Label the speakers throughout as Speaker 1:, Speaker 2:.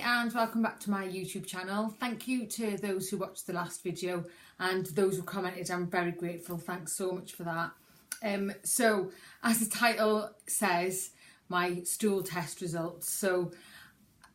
Speaker 1: and welcome back to my YouTube channel. Thank you to those who watched the last video and those who commented. I'm very grateful. Thanks so much for that. So as the title says, my stool test results. So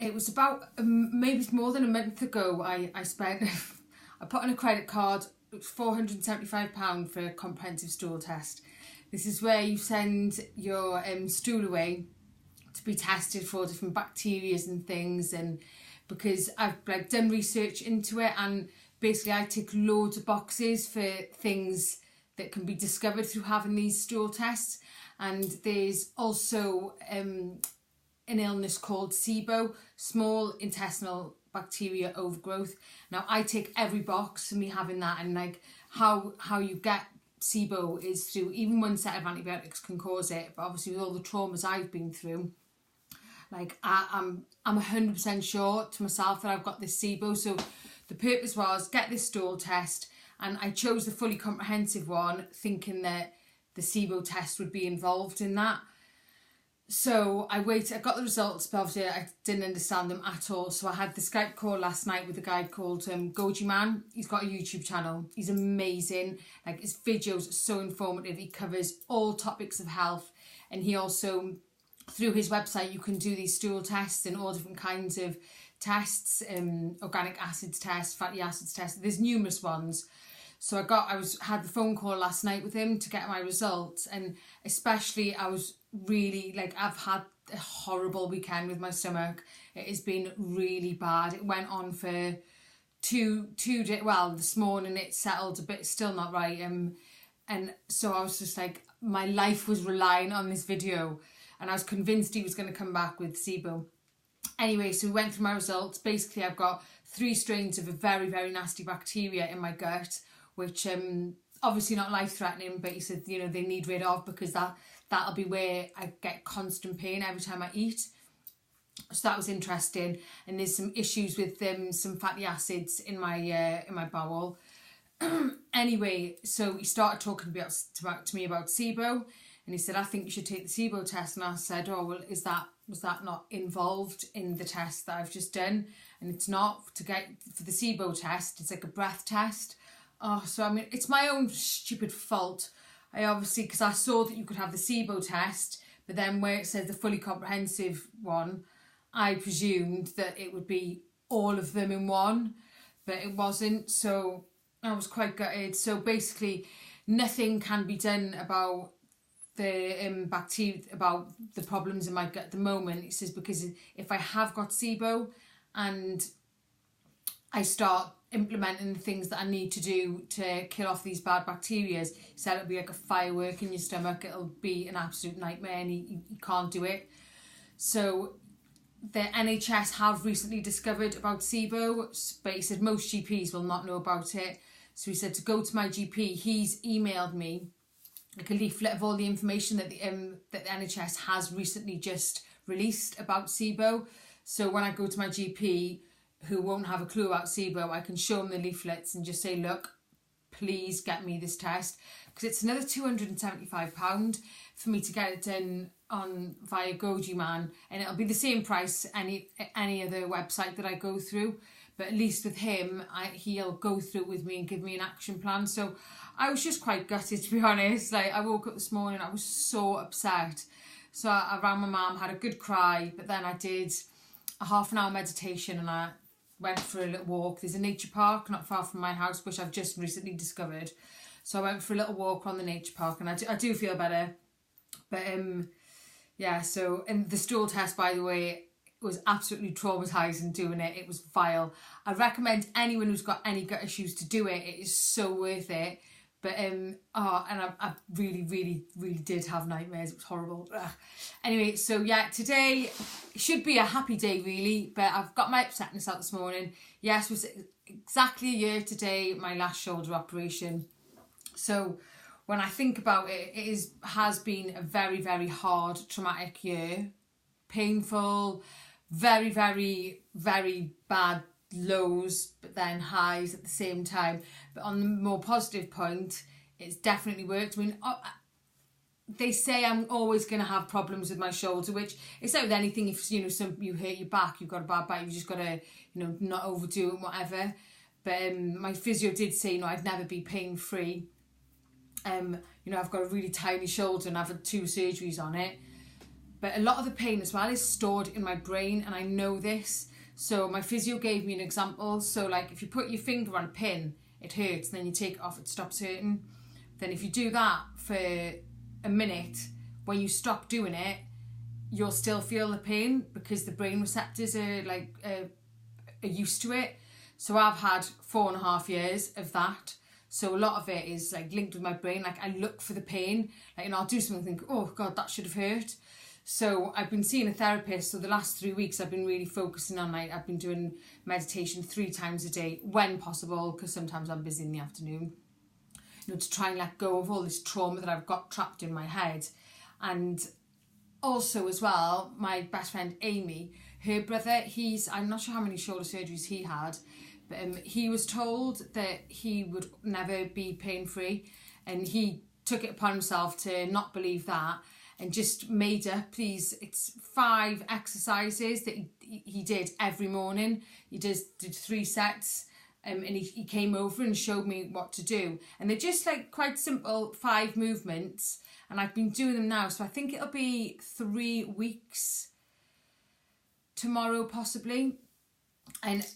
Speaker 1: it was about maybe more than a month ago. I spent I put on a credit card. It was £475 for a comprehensive stool test. This is where you send your stool away to be tested for different bacteria and things, and because I've done research into it, and basically I tick loads of boxes for things that can be discovered through having these stool tests. And there's also an illness called SIBO, small intestinal bacteria overgrowth. Now I tick every box for me having that, and how you get SIBO is through, even one set of antibiotics can cause it, but obviously with all the traumas I've been through, I'm 100% sure to myself that I've got this SIBO. So the purpose was get this stool test, and I chose the fully comprehensive one thinking that the SIBO test would be involved in that. So I got the results, but obviously I didn't understand them at all. So I had the Skype call last night with a guy called Gojiman. He's got a YouTube channel. He's amazing. His videos are so informative. He covers all topics of health, and he also, through his website, you can do these stool tests and all different kinds of tests, organic acids tests, fatty acids tests. There's numerous ones. So I had the phone call last night with him to get my results, and especially I was really I've had a horrible weekend with my stomach. It has been really bad. It went on for two days. Well, this morning it settled a bit, still not right. And so I was just my life was relying on this video, and I was convinced he was going to come back with SIBO. Anyway, so we went through my results. Basically, I've got 3 strains of a very, very nasty bacteria in my gut, which obviously not life-threatening, but he said, they need rid of, because that'll be where I get constant pain every time I eat. So that was interesting. And there's some issues with some fatty acids in my bowel. Anyway, so he started talking to me about SIBO, and he said, I think you should take the SIBO test. And I said, oh, well, was that not involved in the test that I've just done? And it's not. For the SIBO test, it's like a breath test. Oh, so I mean, it's my own stupid fault. I obviously, because I saw that you could have the SIBO test, but then where it says the fully comprehensive one, I presumed that it would be all of them in one, but it wasn't. So I was quite gutted. So basically, nothing can be done about the bacteria, about the problems in my gut at the moment. It says, because if I have got SIBO and I start implementing the things that I need to do to kill off these bad bacteria, he said it'll be like a firework in your stomach. It'll be an absolute nightmare, and you can't do it. So the NHS have recently discovered about SIBO, but he said most GPs will not know about it. So he said to go to my GP. He's emailed me a leaflet of all the information that the NHS has recently just released about SIBO. So when I go to my GP, who won't have a clue about SIBO, I can show them the leaflets and just say, look, please get me this test, because it's another £275 for me to get it done via Gojiman, and it'll be the same price any other website that I go through. But at least with him, he'll go through it with me and give me an action plan. So I was just quite gutted, to be honest. I woke up this morning, I was so upset. So I rang my mum, had a good cry, but then I did a half-an-hour meditation, and I went for a little walk. There's a nature park not far from my house, which I've just recently discovered. So I went for a little walk on the nature park, and I do feel better. But yeah, so, and the stool test, by the way, was absolutely traumatising doing it. It was vile. I recommend anyone who's got any gut issues to do it. It is so worth it. But and I really, really, really did have nightmares. It was horrible. Ugh. Anyway, so yeah, today should be a happy day really, but I've got my upsetness out this morning. Yes, it was exactly a year today, my last shoulder operation. So when I think about it, has been a very, very hard, traumatic year. Painful, very, very, very bad lows, but then highs at the same time. But on the more positive point, it's definitely worked. I mean, they say I'm always going to have problems with my shoulder, which it's like with anything. If you hurt your back, you've got a bad back, you just got to not overdo it and whatever. But my physio did say I'd never be pain free. I've got a really tiny shoulder and I've had 2 surgeries on it. But a lot of the pain as well is stored in my brain, and I know this. So my physio gave me an example. So like if you put your finger on a pin, it hurts, and then you take it off, it stops hurting. Then if you do that for a minute, when you stop doing it, you'll still feel the pain because the brain receptors are used to it. So I've had 4.5 years of that. So a lot of it is like linked with my brain. Like I look for the pain, I'll do something and think, oh God, that should have hurt. So I've been seeing a therapist. So the last 3 weeks I've been really focusing on, I've been doing meditation 3 times a day when possible, because sometimes I'm busy in the afternoon, to try and let go of all this trauma that I've got trapped in my head. And also as well, my best friend Amy, her brother, I'm not sure how many shoulder surgeries he had, but he was told that he would never be pain-free, and he took it upon himself to not believe that, and just made up it's 5 exercises that he did every morning. He did 3 sets, and he came over and showed me what to do. And they're just like quite simple 5 movements, and I've been doing them now. So I think it'll be 3 weeks tomorrow possibly. And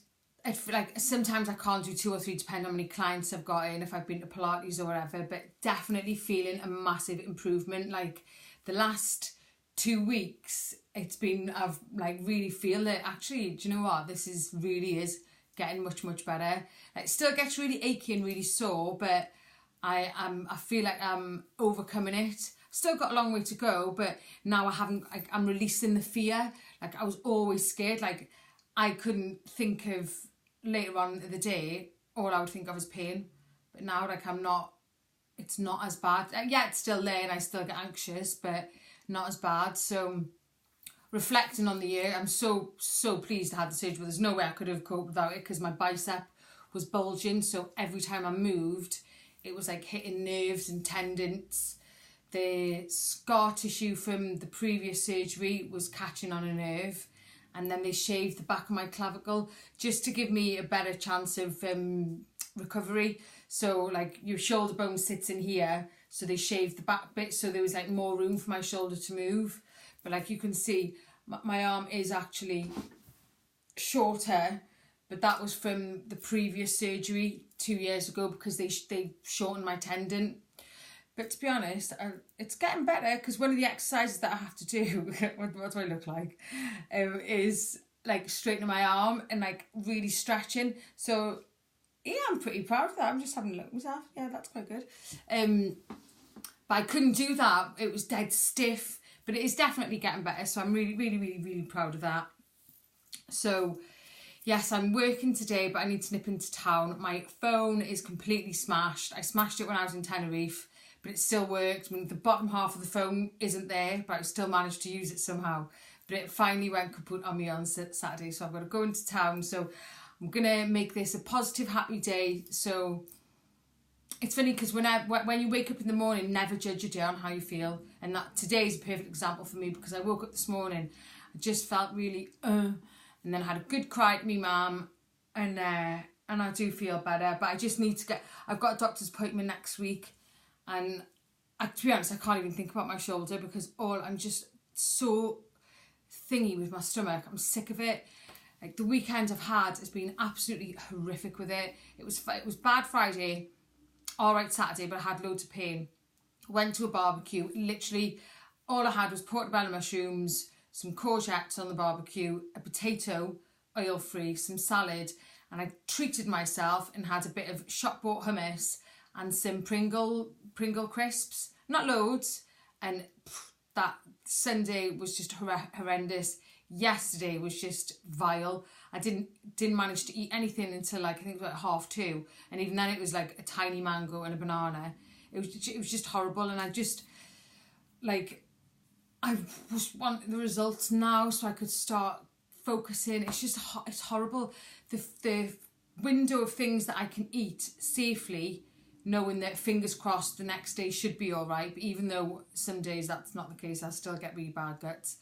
Speaker 1: I feel like sometimes I can't do 2 or 3 depending on how many clients I've got in, if I've been to Pilates or whatever, but definitely feeling a massive improvement. Like the last 2 weeks, I've really feel that actually, do you know what, this really is getting much, much better. It still gets really achy and really sore, but I feel like I'm overcoming it. Still got a long way to go, but now I'm releasing the fear. I was always scared. I couldn't think of, later on in the day, all I would think of was pain. But now I'm not, it's not as bad. Yeah, it's still there and I still get anxious, but not as bad. So reflecting on the year, I'm so pleased to have the surgery. There's no way I could have coped without it, because my bicep was bulging, so every time I moved it was like hitting nerves and tendons. The scar tissue from the previous surgery was catching on a nerve, and then they shaved the back of my clavicle just to give me a better chance of recovery. So your shoulder bone sits in here, so they shaved the back bit so there was more room for my shoulder to move. But you can see, my arm is actually shorter, but that was from the previous surgery 2 years ago, because they shortened my tendon. But to be honest, it's getting better, because one of the exercises that I have to do, what do I look like, is straightening my arm and really stretching. So yeah, I'm pretty proud of that. I'm just having a look at myself. Yeah, that's quite good. But I couldn't do that. It was dead stiff. But it is definitely getting better, so I'm really, really, really, really proud of that. So, yes, I'm working today, but I need to nip into town. My phone is completely smashed. I smashed it when I was in Tenerife, but it still worked. The bottom half of the phone isn't there, but I still managed to use it somehow. But it finally went kaput on me on Saturday, so I've got to go into town. So I'm going to make this a positive, happy day. So it's funny, because when you wake up in the morning, never judge your day on how you feel. And that today is a perfect example for me, because I woke up this morning, I just felt really, and then I had a good cry to me mum, and I do feel better. But I just need to I've got a doctor's appointment next week, and to be honest, I can't even think about my shoulder, because I'm just so thingy with my stomach. I'm sick of it. The weekend I've had has been absolutely horrific with it. It was bad Friday, alright Saturday, but I had loads of pain. Went to a barbecue. Literally, all I had was portobello mushrooms, some courgettes on the barbecue, a potato, oil-free, some salad, and I treated myself and had a bit of shop-bought hummus and some Pringle crisps. Not loads. And that Sunday was just horrendous. Yesterday was just vile. I didn't manage to eat anything until I think it was 2:30, and even then it was a tiny mango and a banana. It was just horrible, and I just I just want the results now so I could start focusing. It's horrible. The window of things that I can eat safely knowing that fingers crossed the next day should be all right. But even though some days that's not the case, I still get really bad guts.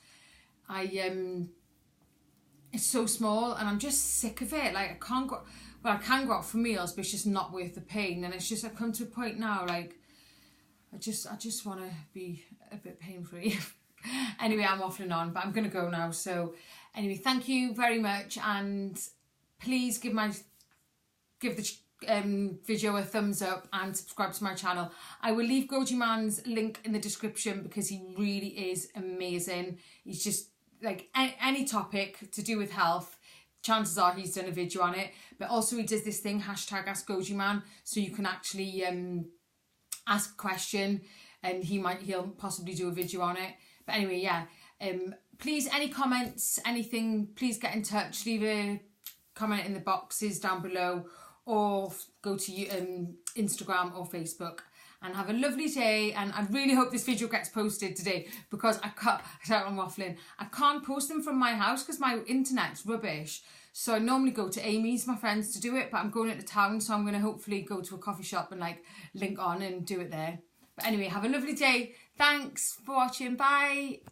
Speaker 1: It's so small and I'm just sick of it. Like I can't go, well I can go out for meals, but it's just not worth the pain. And it's just, I've come to a point now, like, I just want to be a bit pain-free. Anyway, I'm waffling on, but I'm going to go now. So anyway, thank you very much. And please give the video a thumbs up and subscribe to my channel. I will leave Goji Man's link in the description because he really is amazing. He's just like any topic to do with health, chances are he's done a video on it. But also he does this thing, hashtag Ask Goji Man, so you can actually ask a question and he'll possibly do a video on it. But anyway, yeah, please, any comments, anything, please get in touch. Leave a comment in the boxes down below, or go to Instagram or Facebook. And have a lovely day. And I really hope this video gets posted today, because I'm waffling. I can't post them from my house because my internet's rubbish. So I normally go to Amy's, my friends, to do it, but I'm going into town, so I'm going to hopefully go to a coffee shop and like link on and do it there. But anyway, have a lovely day. Thanks for watching. Bye.